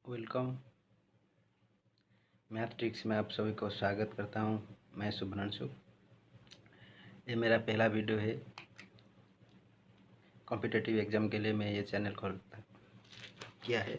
Welcome. Math tricks में आप सभी को स्वागत करता हूं। मैं शुभ्रांशु। ये मेरा पहला वीडियो है। कॉम्पिटिटिव एग्ज़ाम के लिए मैं ये चैनल खोलता किया है।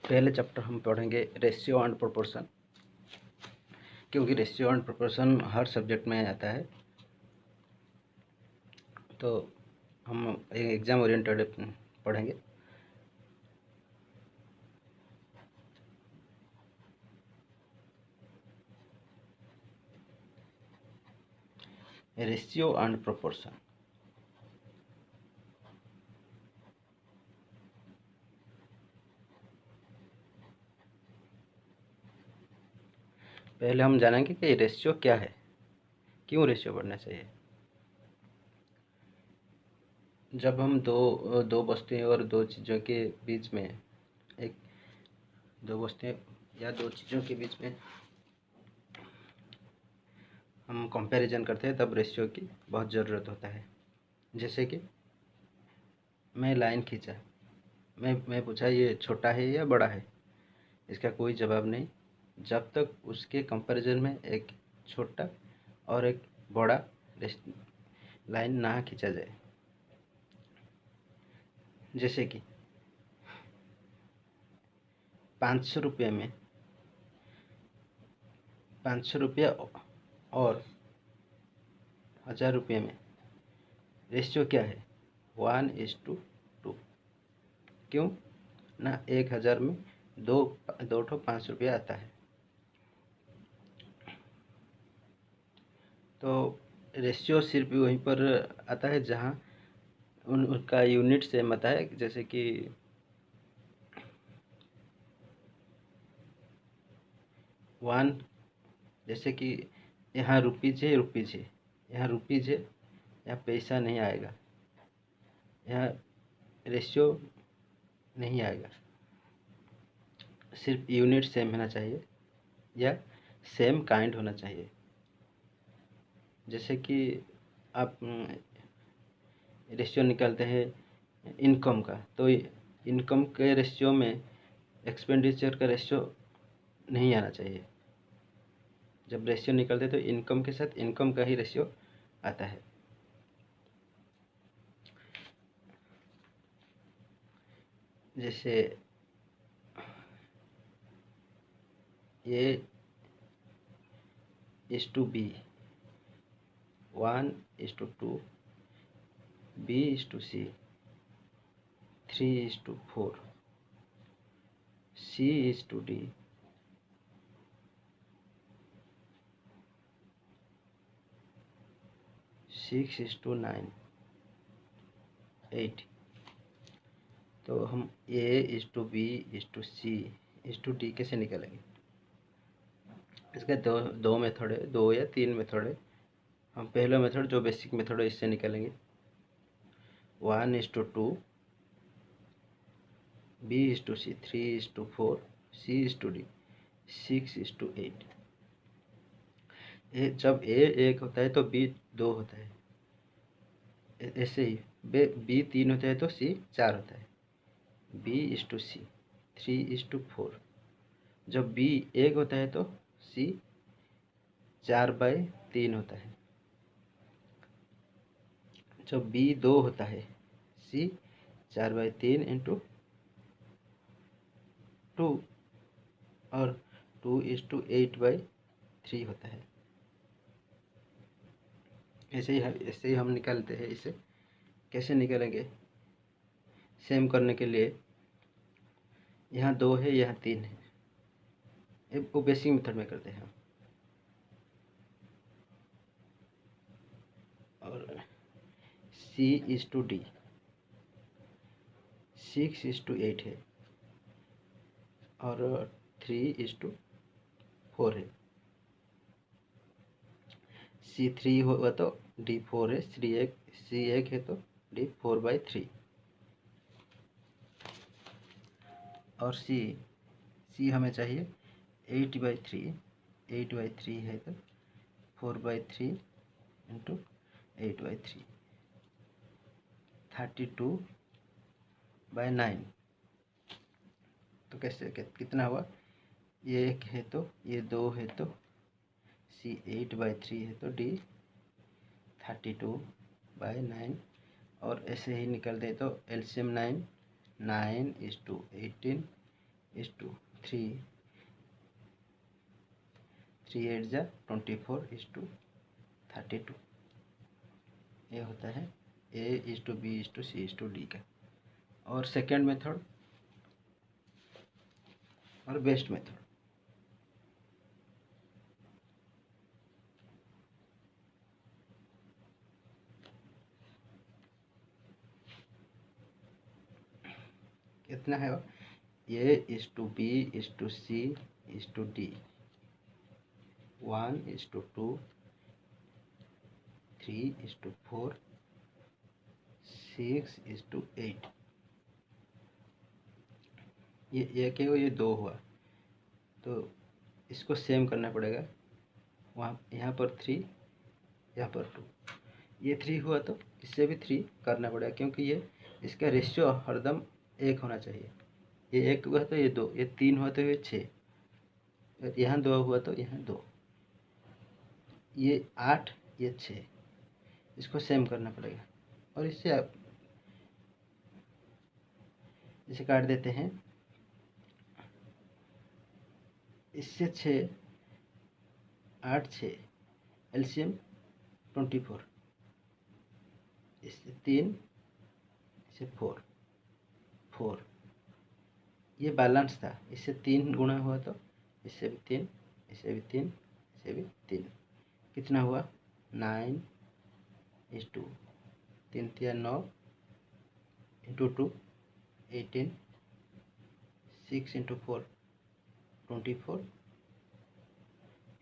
पहले चैप्टर हम पढ़ेंगे रेशियो एंड प्रोपोर्शन, क्योंकि ratio and proportion her subject में आता है, तो हम एग्ज़ाम ओरिएंटेड पढ़ेंगे। Ratio and proportion. पहले हम जानेंगे कि रेशियो क्या है, क्यों रेशियो बढ़ना चाहिए। जब हम दो वस्तुएं और दो चीज़ों के बीच में दो वस्तुएं या दो चीज़ों के बीच में हम कंपैरिजन करते हैं, तब रेशियो की बहुत ज़रूरत होता है। जैसे कि मैं लाइन खींचा, मैं पूछा ये छोटा है या बड़ा है, इसका कोई जवाब नहीं जब तक उसके कंपैरिजन में एक छोटा और एक बड़ा लाइन ना खींचा जाए। जैसे कि 500 रुपये में 500 रुपया और 1000 रुपये में रेशियो क्या है? 1:2। क्यों ना 1000 में दो दो ठो 5 रुपया आता है। तो रेशियो सिर्फ वहीं पर आता है जहाँ उनका यूनिट सेम आता है। जैसे कि 1, जैसे कि यहाँ रुपीज़ है, यहाँ रुपीज़ है, यहाँ पैसा नहीं आएगा, यहाँ रेशियो नहीं आएगा। सिर्फ यूनिट सेम होना चाहिए या सेम काइंड होना चाहिए। जैसे कि आप रेशियो निकालते हैं इनकम का, तो इनकम के रेशियो में एक्सपेंडिचर का रेशियो नहीं आना चाहिए। जब रेशियो निकालते तो इनकम के साथ इनकम का ही रेशियो आता है। जैसे A is to B, 1:2, B is to C, 3:4, C is to D, 6:9, 8। तो हम A:B:C:D कैसे निकालेंगे? इसका दो मेथड है, 2 या 3 मेथड है। हम पहला मेथड जो बेसिक मेथड है इससे निकालेंगे। 1:2, B:C, 3:4, C:D, 6:8। जब A 1 होता है तो B 2 होता है। ऐसे ही B 3 होता है तो C 4 होता है। B:C, 3:4। जब B 1 होता है तो C 4/3 होता है। जब B 2 होता है C 4/3 × 2 और 2:8/3 होता है। ऐसे ही हम निकालते हैं। इसे कैसे निकालेंगे? सेम करने के लिए यहाँ 2 है, यहाँ 3 है, वो बेसिक मेथड में करते हैं। और C:D 6:8 है और 3:4 है। C3 होगा तो D4 है, C1 है तो D4/3। और C हमें चाहिए 8/3, 8/3 है तो 4/3 × 8/3, 32/9। तो कैसे कितना हुआ, ये 1 है तो ये 2 है तो C 8/3 है तो D 32/9, और ऐसे ही निकल दे तो एलसीएम 9:18:3, 3 8 जा 24:32, ये होता है A:B:C:D का। और सेकेंड मेथड और बेस्ट मेथड। कितना है वो, A:B:C:D 1:2 3:4 6:8। ये एक है, ये 2 हुआ तो इसको सेम करना पड़ेगा। वहाँ यहाँ पर 3, यहाँ पर 2, ये 3 हुआ तो इससे भी 3 करना पड़ेगा, क्योंकि ये इसका रेशियो हरदम 1 होना चाहिए। ये 1 हुआ तो ये 2, ये 3 हुआ तो ये 6, यहाँ 2 हुआ तो यहाँ 2, ये 8, ये 6, इसको सेम करना पड़ेगा। और इससे आप इसे काट देते हैं, इससे 6 8 6 एलसीएम 24, इससे 3, इससे 4 4, ये बैलेंस था, इससे 3 गुणा हुआ तो इससे भी 3, इससे भी 3, इससे भी 3, कितना हुआ 9:2, 3 3 9 इंटू 2 18, 6 इंटू 4 24,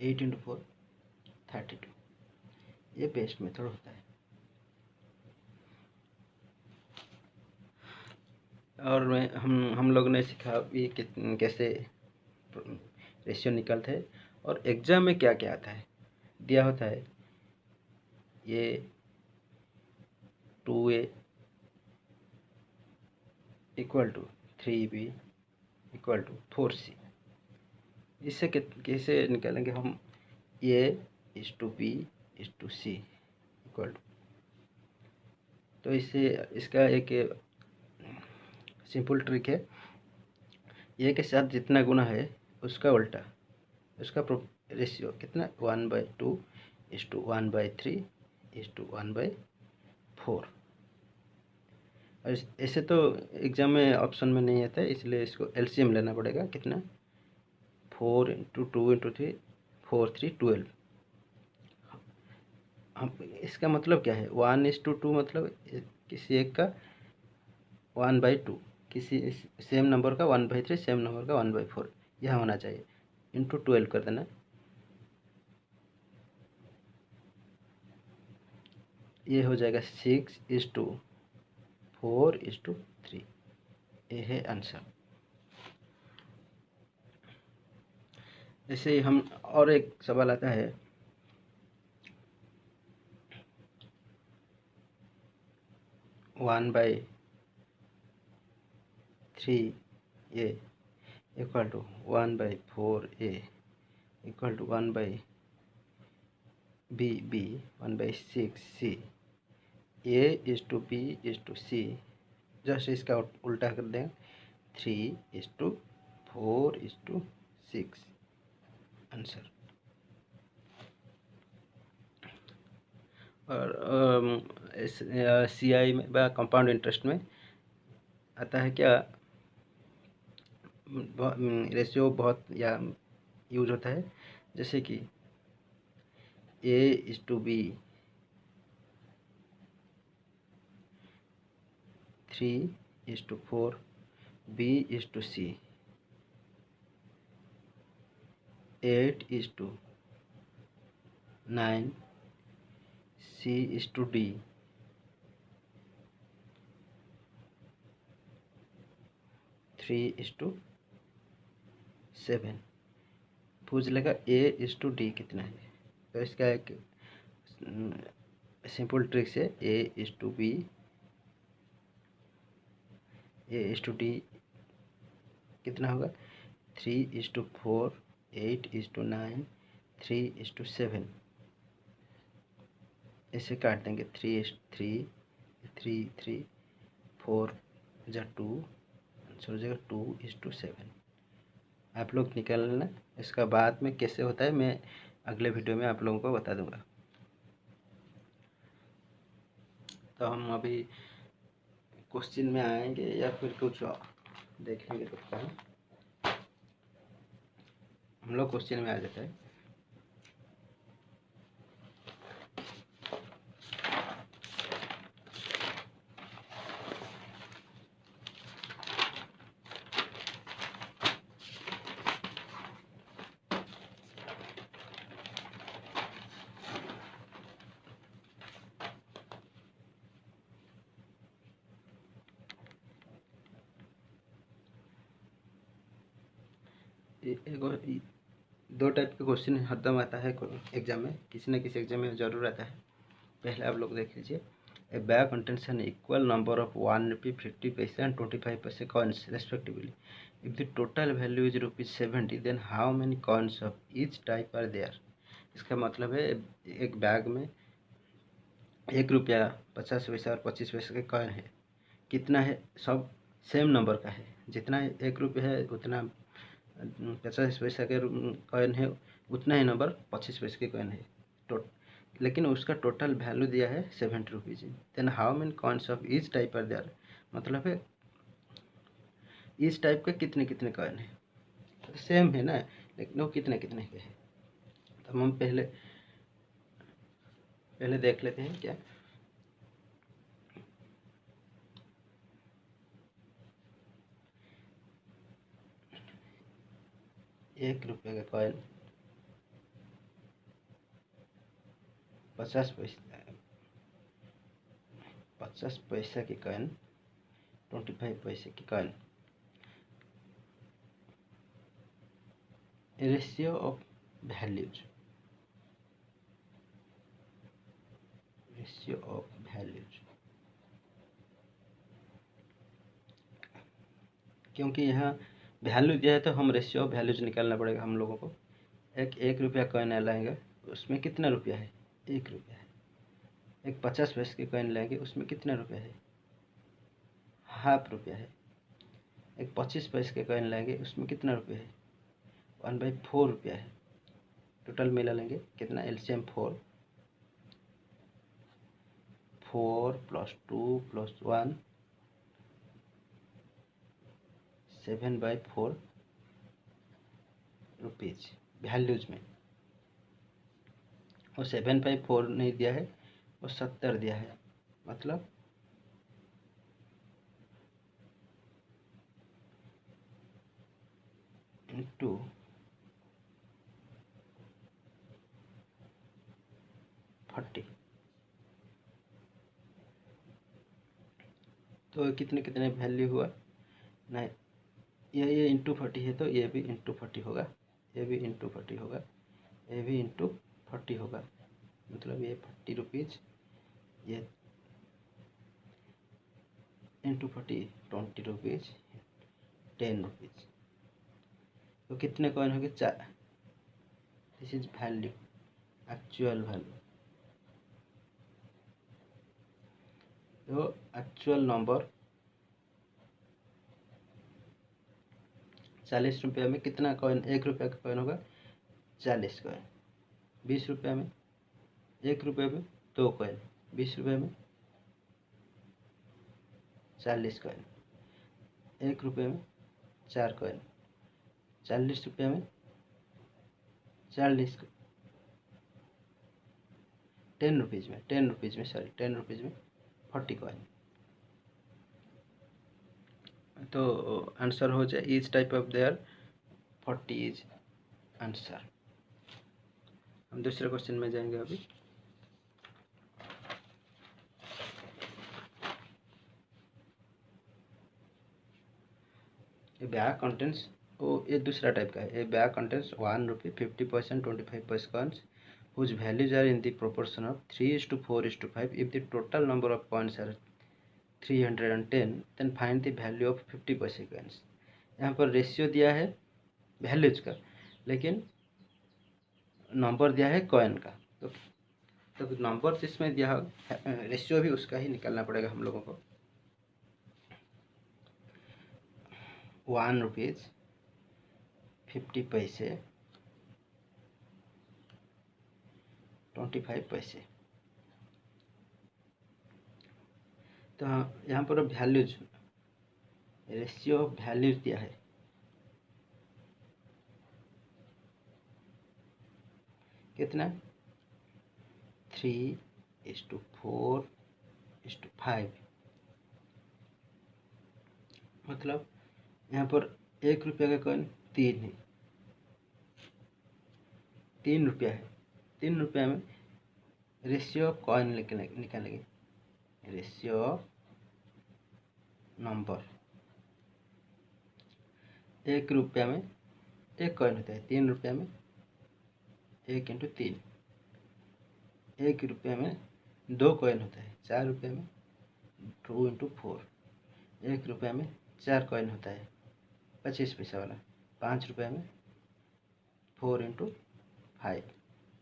8 इंटू 4 32। ये बेस्ट मेथड होता है। और हम लोग ने सीखा भी कैसे रेशियो निकलते हैं, और एग्जाम में क्या क्या आता है, दिया होता है ये 2A equal to 3B equal to 4C। इससे कैसे निकालेंगे हम, A:B:C इक्वल टू, तो इससे इसका एक सिंपल ट्रिक है, ए के साथ जितना गुना है उसका उल्टा, उसका रेशियो कितना 1/2:1/3:1/4। और ऐसे तो एग्जाम में ऑप्शन में नहीं आता है, इसलिए इसको एलसीएम लेना पड़ेगा। कितना 4 × 2 × 3 4 3 12। हम इसका मतलब क्या है, 1:2 मतलब किसी एक का 1/2, किसी सेम नंबर का 1/3, सेम नंबर का 1/4, यह होना चाहिए। इंटू 12 कर देना, ये हो जाएगा 6:4:3। ये है आंसर। ऐसे ही हम और एक सवाल आता है, 1/3A equal to 1/4A equal to 1/B 1/6C, A:B:C। Just इसका उल्टा कर दें, 3:4:6 आंसर। और CI में व कंपाउंड इंटरेस्ट में आता है क्या, रेशियो बहुत या यूज होता है, जैसे कि A:B 3:4, B:C 8:9, C:D 3:7। पूछ लेगा A:D कितना है, तो इसका एक सिंपल ट्रिक से A:D कितना होगा 3:4, 8:9, 3:7। ऐसे काट देंगे 3:3, 3, 4 जा 2, आंसर हो जाएगा 2:7। आप लोग निकाल लेना। इसका बाद में कैसे होता है मैं अगले वीडियो में आप लोगों को बता दूंगा। तो हम अभी क्वेश्चन में आएंगे या फिर कुछ और देख लेंगे। तो हम लोग क्वेश्चन में आ जाता है। दो टाइप के क्वेश्चन हरदम आता है एग्जाम में, किसी न किसी एग्जाम में जरूर आता है। पहले आप लोग देख लीजिए। A bag contains an equal number of 1 rupee, 50 paise and 25 paise coins respectively. If the total value is ₹70, then how many coins of each type are there. इसका मतलब है एक बैग में 1 रुपया, 50 पैसा और 25 पैसे के कॉइन है। कितना है? सब सेम नंबर का है। जितना 1 रुपया है उतना 50 पैसा के कॉइन है, उतना ही नंबर 25 पैसे के कॉइन है। लेकिन उसका टोटल वैल्यू दिया है 70 rupees. Then how many coins of each type are there, मतलब है ईच टाइप के कितने कितने कॉइन है। तो सेम है ना, लेकिन वो कितने कितने के हैं। तो हम पहले देख लेते हैं क्या। 1 रुपये का कॉइन 50 पैसा की कॉइन, 25 पैसे की coin. Ratio of values, ratio of values, क्योंकि यहाँ वैल्यू दिया है तो हम रेशियो ऑफ वैल्यूज निकालना पड़ेगा हम लोगों को। एक रुपया कॉइन लाएंगे, उसमें कितना रुपया है? 1 रुपया है। एक 50 पैसे के कॉइन लाएंगे, उसमें कितना रुपया है? ½ रुपया है। एक 25 पैसे के कॉइन लाएंगे, उसमें कितना रुपया है? 1/4 रुपया है। टोटल मिला लेंगे कितना? एलसीएम 4 + 2 + 1 7/4 रुपीज़ वैल्यूज में। वो 7/4 नहीं दिया है, वो 70 दिया है। मतलब इंटू 40। तो कितने कितने वैल्यू हुआ? नहीं, ये इंटू 40 है तो ये भी इंटू 40 होगा, ये भी इंटू 40 होगा, ये भी इंटू 40 होगा। मतलब ये 40 रुपीज़, ये इंटू 40 20 रुपीज़, 10 रुपीज़। तो कितने कॉइन हो गए? 4। This is value, actual value. तो एक्चुअल नंबर 40 रुपये में कितना कॉइन? 1 रुपया का कॉइन होगा 40 कॉइन। 20 रुपये में 1 रुपये में 2 कॉइन, 20 रुपये में 40 कॉइन, 1 रुपये में 4 कॉइन, 40 रुपये में 40, 10 रुपीज़ में 10 रुपीज़ में 40 कॉइन। तो आंसर हो जाए each type of their 40 is answer. हम दूसरे क्वेश्चन में जाएंगे अभी। ए बैग कंटेंट्स, ये दूसरा टाइप का है। ए बैग कंटेंट्स 1 रुपी, 50 पैसे, 25 paise coins whose values are in the proportion of 3:4:5. If the total number of coins are 310, then find the value of 50 पैसे coins। यहाँ पर रेशियो दिया है वैल्यूज का, लेकिन नंबर दिया है कॉइन का। तो नंबर जिसमें दिया हो रेशियो भी उसका ही निकालना पड़ेगा हम लोगों को। 1 रुपीज़ 50 पैसे 25 पैसे। तो यहाँ पर वैल्यूज, रेशियो ऑफ वैल्यूज दिया है। कितना? 3:4:5। मतलब यहाँ पर 1 रुपये का कॉइन 3 है, 3 रुपया है। 3 रुपया में रेशियो कॉइन निकालेंगे, रेशियो नंबर। 1 रुपया में 1 कॉइन होता है, 3 रुपया में 1 × 3। 1 रुपये में 2 कॉइन होता है, 4 रुपये में 2 × 4। 1 रुपये में 4 कॉइन होता है 25 पैसा वाला, 5 रुपये में 4 × 5,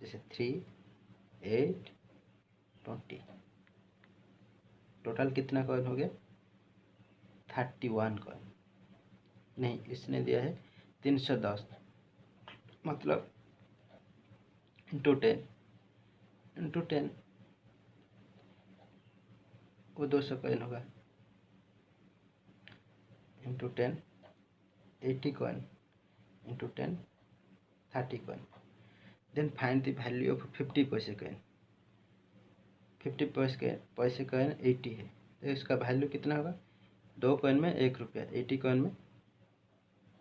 जैसे 3, 8, 20। टोटल कितना कॉइन हो गया? 31 कॉइन। नहीं, इसने दिया है 310, मतलब × 10 वो 200 कॉइन होगा। × 10 80 coin, × 10 30 coin. Then find the value of 50 paise coin. 50 paise coin 80 है, तो इसका वैल्यू कितना होगा? 2 कॉइन में 1 रुपया, 80 कॉइन में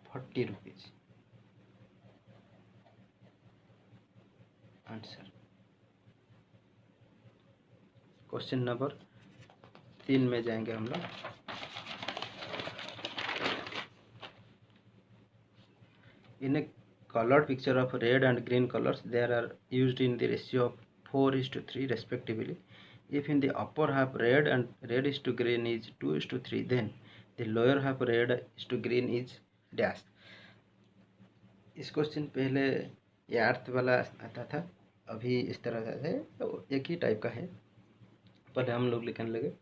40 रुपीज़। आंसर। क्वेश्चन नंबर 3 में जाएंगे हम लोग। In a colored picture of red and green colors, they are used in the ratio of 4:3 respectively. If in the upper half red is to green is 2:3, then the lower half red is to green is dash. इस question पहले ये अर्थ वाला आता था, अभी इस तरह का है, तो एक ही टाइप का है। पहले हम लोग लिखने लगे।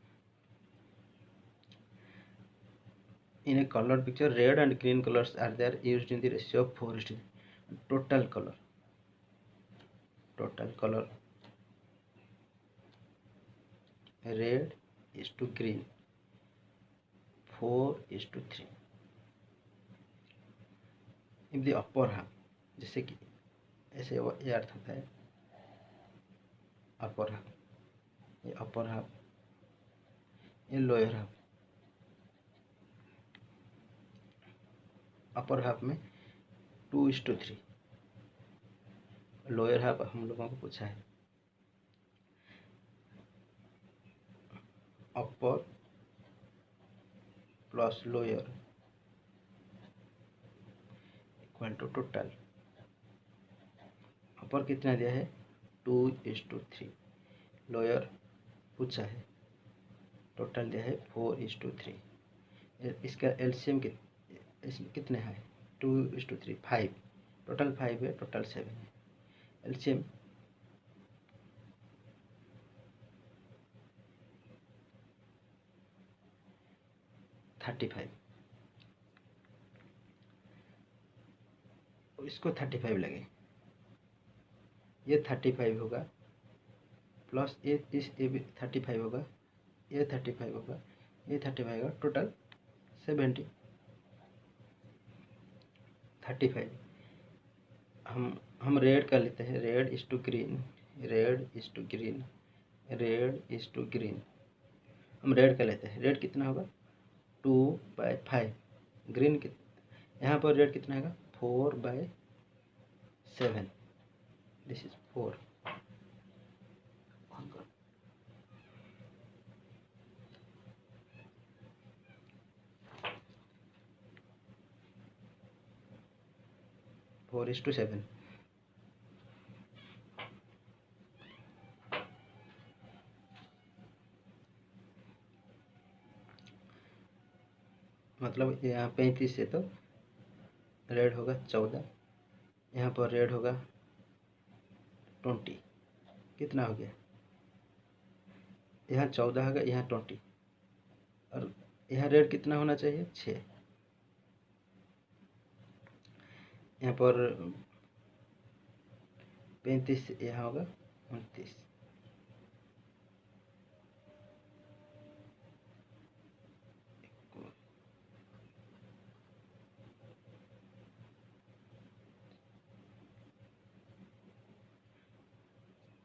In a colored picture, red and green colors are there used in the ratio of 4:3. Total color red is to green 4:3. If the upper half, जैसे कि ऐसे ये अर्थ होता है अपर हाफ, ये अपर हाफ, ये लोअर हाफ। अपर हाफ में 2:3, lower half हम लोगों को पूछा है upper plus lower equal to total. Upper कितना दिया है? 2:3, लोअर पूछा है, टोटल दिया है 4:3। इसका एलसीएम कितने है? 2:3 5, टोटल 5 है, टोटल 7 है। एलसीएम 35, इसको 35 लगे, ये 35 होगा, प्लस ये भी 35 होगा, ये 35 होगा, ये 35 होगा, टोटल 70। 35 हम रेड कर लेते हैं, red is to green, red is to green, red is to green. हम रेड कर लेते हैं, रेड कितना होगा? 2/5। ग्रीन यहाँ पर रेड कितना होगा? 4/7। This is 4। 4:7। मतलब यहाँ 35 से तो रेड होगा 14, यहाँ पर रेड होगा 20, कितना हो गया, यहाँ 14 होगा, यहाँ 20, और यहाँ रेड कितना होना चाहिए 6, यहाँ पर 35, यहाँ होगा 29।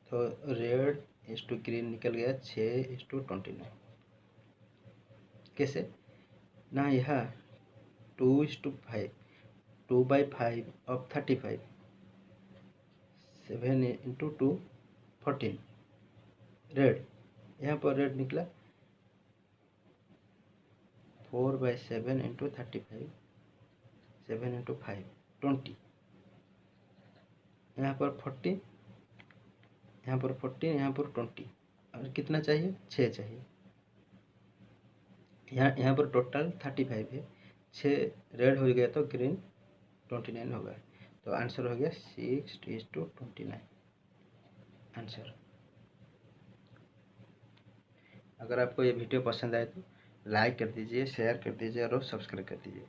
तो रेड इस टू ग्रीन निकल गया 6:29। कैसे ना, यहाँ 2:5, 2/5 ऑफ 35, 7 × 2 14, रेड, यहाँ पर रेड निकला 4/7 × 35, 7 × 5 20, यहाँ पर 40, यहाँ पर 14, यहाँ पर 20, और कितना चाहिए 6 चाहिए। यहाँ पर टोटल 35 है, 6 रेड हो गया तो ग्रीन 29 होगा। तो आंसर हो गया 6:29 आंसर। अगर आपको ये वीडियो पसंद आए तो लाइक कर दीजिए, शेयर कर दीजिए और सब्सक्राइब कर दीजिए।